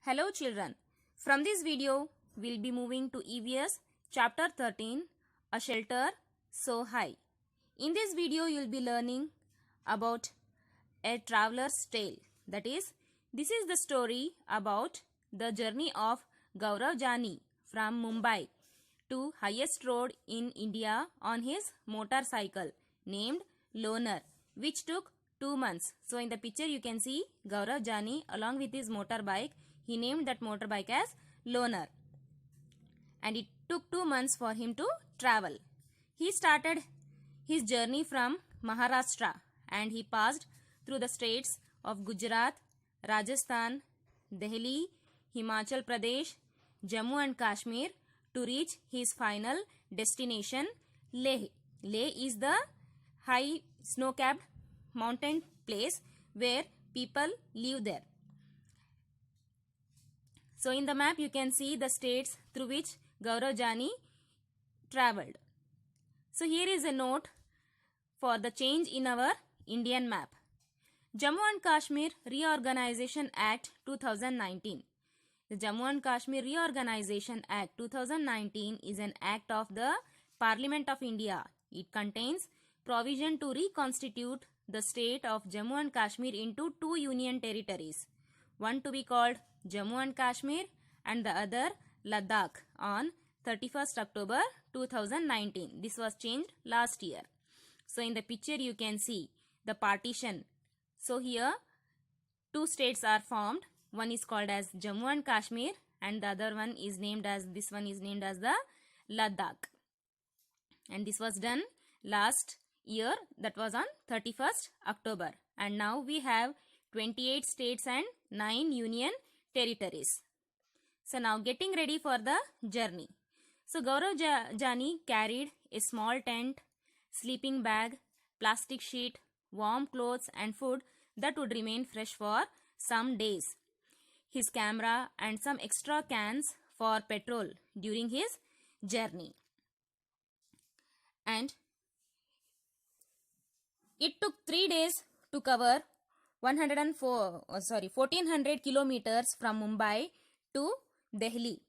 Hello children, from this video we'll be moving to EVS chapter 13, A Shelter So High. In this video you'll be learning about a traveler's tale. That is, this is the story about the journey of Gaurav Jani from Mumbai to highest road in India on his motorcycle named Loner, which took 2 months. So in the picture you can see Gaurav Jani along with his motorbike. He named that motorbike as Loner. And it took 2 months for him to travel. He started his journey from Maharashtra and he passed through the states of Gujarat, Rajasthan, Delhi, Himachal Pradesh, Jammu and Kashmir to reach his final destination, Leh. Leh is the high snow-capped mountain place where people live there. So in the map you can see the states through which Gaurav Jani travelled. So here is a note for the change in our Indian map. Jammu and Kashmir Reorganization Act 2019. The Jammu and Kashmir Reorganization Act 2019 is an act of the Parliament of India. It contains provision to reconstitute the state of Jammu and Kashmir into 2 union territories. One to be called Jammu and Kashmir and the other Ladakh on 31st October 2019. This was changed last year. So in the picture you can see the partition. So here 2 states are formed. One is called as Jammu and Kashmir and the other one is named as the Ladakh. And this was done last year, that was on 31st October. And now we have 28 states and 9 union territories. So now getting ready for the journey. So Gaurav Jani carried a small tent, sleeping bag, plastic sheet, warm clothes and food that would remain fresh for some days. His camera and some extra cans for petrol during his journey. And it took 3 days to cover 1400 kilometers from Mumbai to Delhi.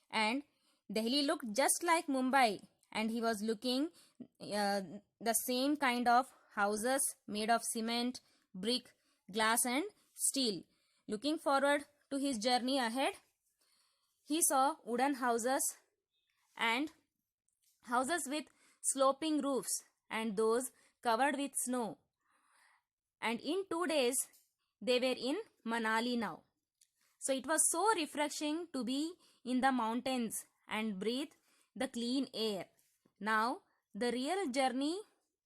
And Delhi looked just like Mumbai and he was looking the same kind of houses made of cement, brick, glass and steel. Looking forward to his journey ahead, he saw wooden houses and houses with sloping roofs and those covered with snow. And in 2 days, they were in Manali now. So it was so refreshing to be in the mountains and breathe the clean air. Now, the real journey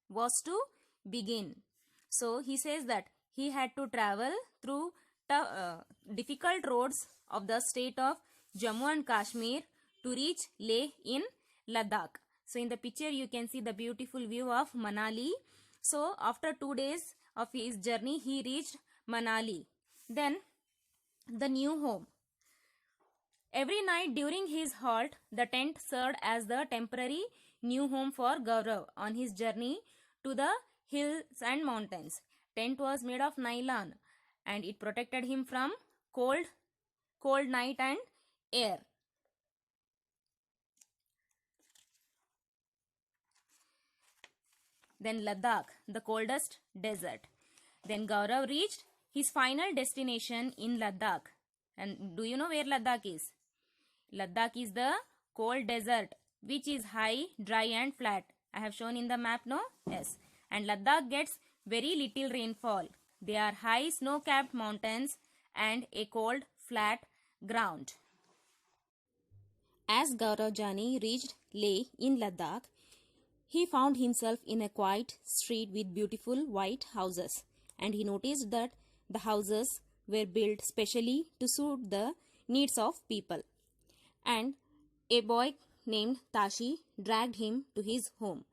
was to begin. So he says that he had to travel through difficult roads of the state of Jammu and Kashmir to reach Leh in Ladakh. So in the picture you can see the beautiful view of Manali. So after 2 days of his journey he reached Manali. Then the new home. Every night during his halt the tent served as the temporary new home for Gaurav on his journey to the hills and mountains. Tent was made of nylon and it protected him from cold night and air. Then Ladakh, the coldest desert. Then Gaurav reached his final destination in Ladakh. And do you know where Ladakh is? Ladakh is the cold desert which is high, dry and flat. I have shown in the map, no? Yes. And Ladakh gets very little rainfall. They are high snow-capped mountains and a cold, flat ground. As Gaurav Jani reached Leh in Ladakh, he found himself in a quiet street with beautiful white houses. And he noticed that the houses were built specially to suit the needs of people. And a boy named Tashi dragged him to his home.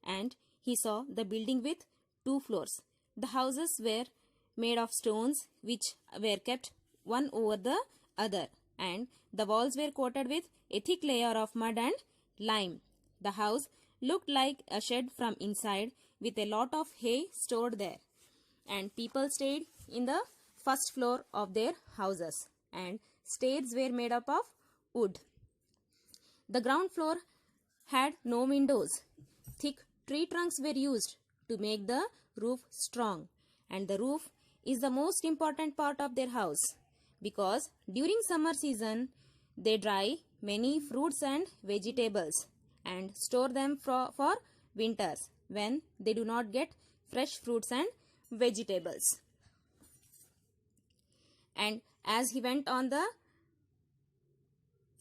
And he saw the building with 2 floors. The houses were made of stones which were kept one over the other. And the walls were coated with a thick layer of mud and lime. The house looked like a shed from inside with a lot of hay stored there. And people stayed in the first floor of their houses. and stairs were made up of wood. The ground floor had no windows. Thick tree trunks were used to make the roof strong, and the roof is the most important part of their house because during summer season they dry many fruits and vegetables and store them for winters when they do not get fresh fruits and vegetables. And as he went on the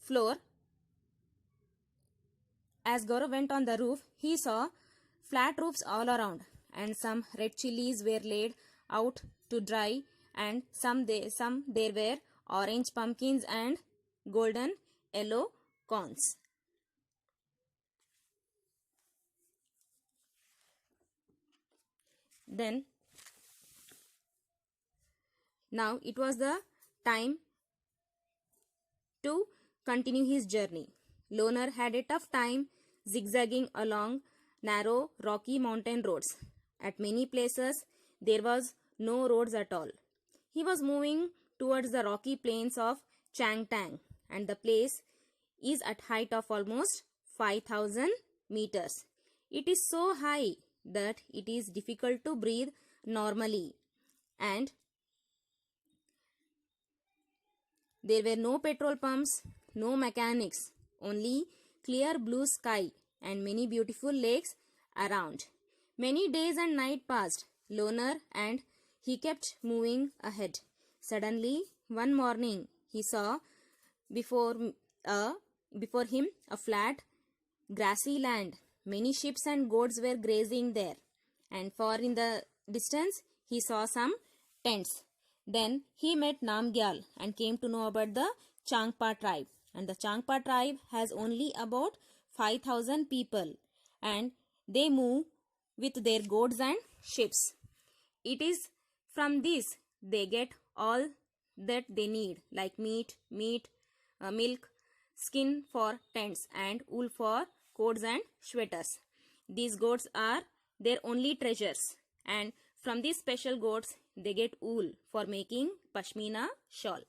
floor, as Gaurav went on the roof, he saw flat roofs all around, and some red chilies were laid out to dry, and some there were orange pumpkins and golden yellow corns. Then now it was the time to continue his journey. Loner had a tough time zigzagging along narrow rocky mountain roads. At many places there was no roads at all. He was moving towards the rocky plains of Changtang, and the place is at height of almost 5,000 meters. It is so high that it is difficult to breathe normally, and there were no petrol pumps, no mechanics, only clear blue sky and many beautiful lakes around. Many days and nights passed, Loner, and he kept moving ahead. Suddenly, one morning, he saw before him a flat, grassy land. Many sheep and goats were grazing there, and far in the distance, he saw some tents. Then he met Namgyal and came to know about the Changpa tribe. And the Changpa tribe has only about 5,000 people, and they move with their goats and sheep. It is from this they get all that they need, like meat, milk, skin for tents, and wool for coats and sweaters. These goats are their only treasures, and from these special goats they get wool for making pashmina shawl.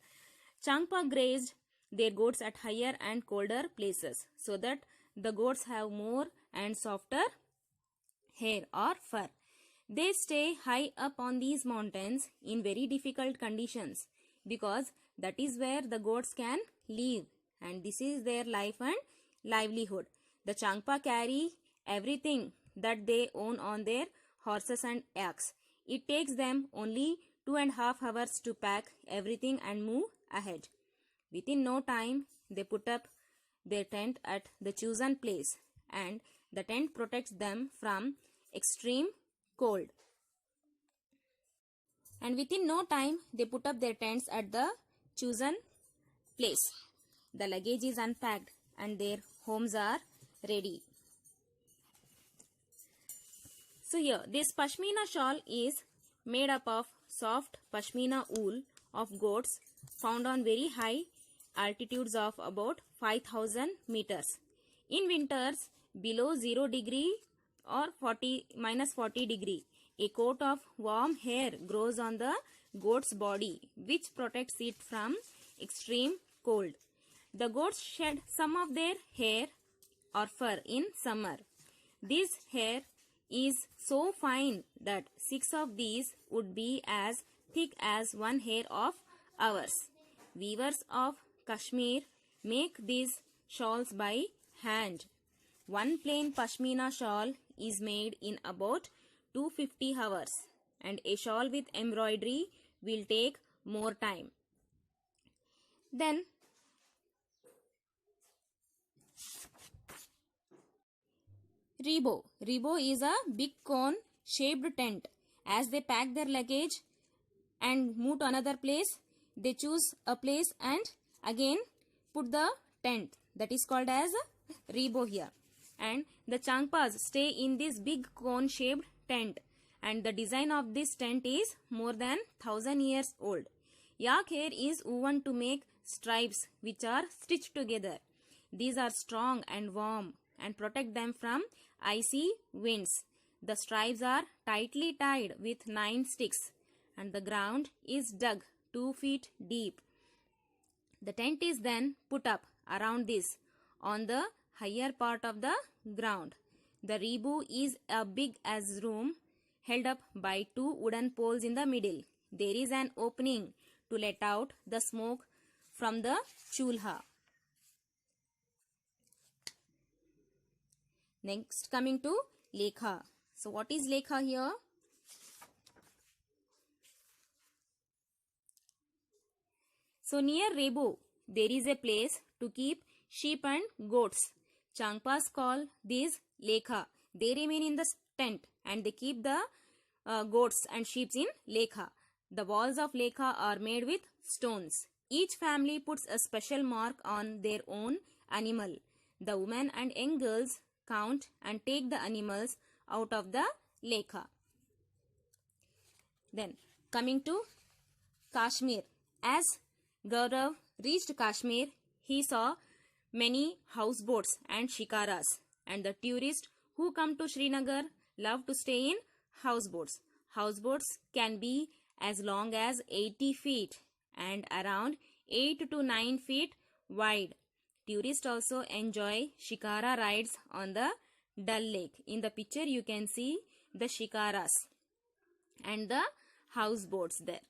Changpa grazed their goats at higher and colder places so that the goats have more and softer hair or fur. They stay high up on these mountains in very difficult conditions because that is where the goats can live, and this is their life and livelihood. The Changpa carry everything that they own on their horses and yaks. It takes them only 2.5 hours to pack everything and move ahead. Within no time, they put up their tent at the chosen place, and the tent protects them from extreme cold. And within no time, they put up their tents at the chosen place. The luggage is unpacked and their homes are ready. So here, this pashmina shawl is made up of soft pashmina wool of goats found on very high altitudes of about 5,000 meters. In winters, below 0 degree or minus 40 degree, a coat of warm hair grows on the goat's body, which protects it from extreme cold. The goats shed some of their hair or fur in summer. This hair is so fine that 6 of these would be as thick as one hair of ours. Weavers of Kashmir make these shawls by hand. One plain pashmina shawl is made in about 250 hours, and a shawl with embroidery will take more time. Then Rebo. Rebo is a big cone shaped tent. As they pack their luggage and move to another place, they choose a place and again put the tent. That is called as Rebo here. And the Changpas stay in this big cone shaped tent, and the design of this tent is more than 1,000 years old. Yak hair is woven to make stripes which are stitched together. These are strong and warm and protect them from icy winds. The stripes are tightly tied with 9 sticks, and the ground is dug 2 feet deep. The tent is then put up around this on the higher part of the ground. The rebu is a big as room held up by two wooden poles in the middle. There is an opening to let out the smoke from the chulha. Next, coming to lekha. So what is lekha here? So near rebu, there is a place to keep sheep and goats. Changpas call these lekha. They remain in the tent and they keep the goats and sheep in lekha. The walls of lekha are made with stones. Each family puts a special mark on their own animal. The women and young girls count and take the animals out of the lekha. Then coming to Kashmir. As Gaurav reached Kashmir, he saw many houseboats and shikaras, and the tourists who come to Srinagar love to stay in houseboats. Houseboats can be as long as 80 feet and around 8 to 9 feet wide. Tourists also enjoy shikara rides on the Dal Lake. In the picture you can see the shikaras and the houseboats there.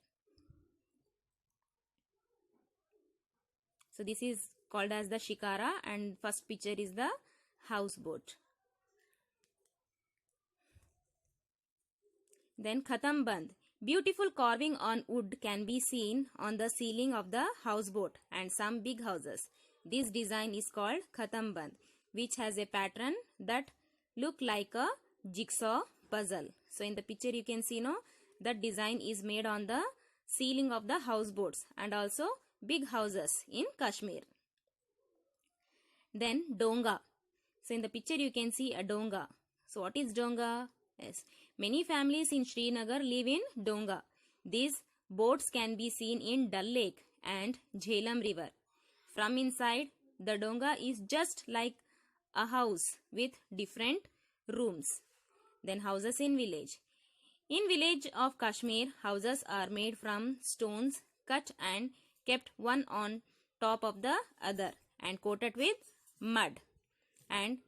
So this is called as the shikara and first picture is the houseboat. Then Khatam Band. Beautiful carving on wood can be seen on the ceiling of the houseboat and some big houses. This design is called Khatam Band, which has a pattern that look like a jigsaw puzzle. So in the picture you can see that design is made on the ceiling of the houseboats and also big houses in Kashmir. Then Donga. So in the picture you can see a Donga. So what is Donga? Yes, many families in Srinagar live in Donga. These boats can be seen in Dal Lake and Jhelum River. From inside, the Donga is just like a house with different rooms. Then houses in village. In village of Kashmir, houses are made from stones cut and kept one on top of the other and coated with mud. And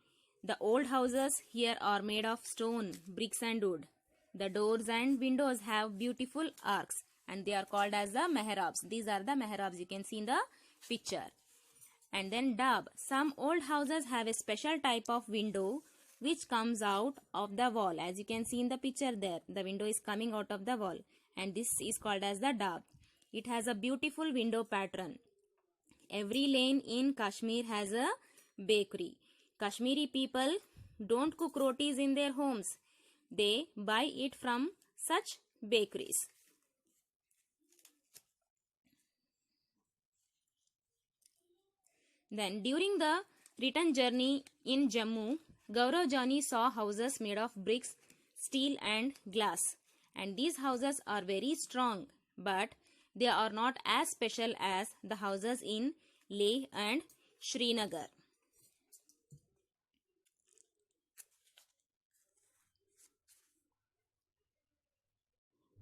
the old houses here are made of stone, bricks and wood. The doors and windows have beautiful arcs and they are called as the mehrabs. These are the mehrabs you can see in the picture. And then dab. Some old houses have a special type of window which comes out of the wall. As you can see in the picture there, the window is coming out of the wall and this is called as the dab. It has a beautiful window pattern. Every lane in Kashmir has a bakery. Kashmiri people don't cook rotis in their homes. They buy it from such bakeries. Then during the return journey in Jammu, Gaurav Jani saw houses made of bricks, steel and glass. And these houses are very strong, but they are not as special as the houses in Leh and Srinagar.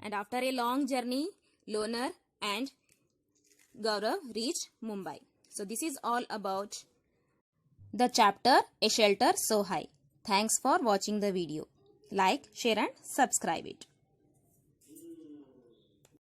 And after a long journey, Loner and Gaurav reached Mumbai. So this is all about the chapter A Shelter So High. Thanks for watching the video. Like, share and subscribe it.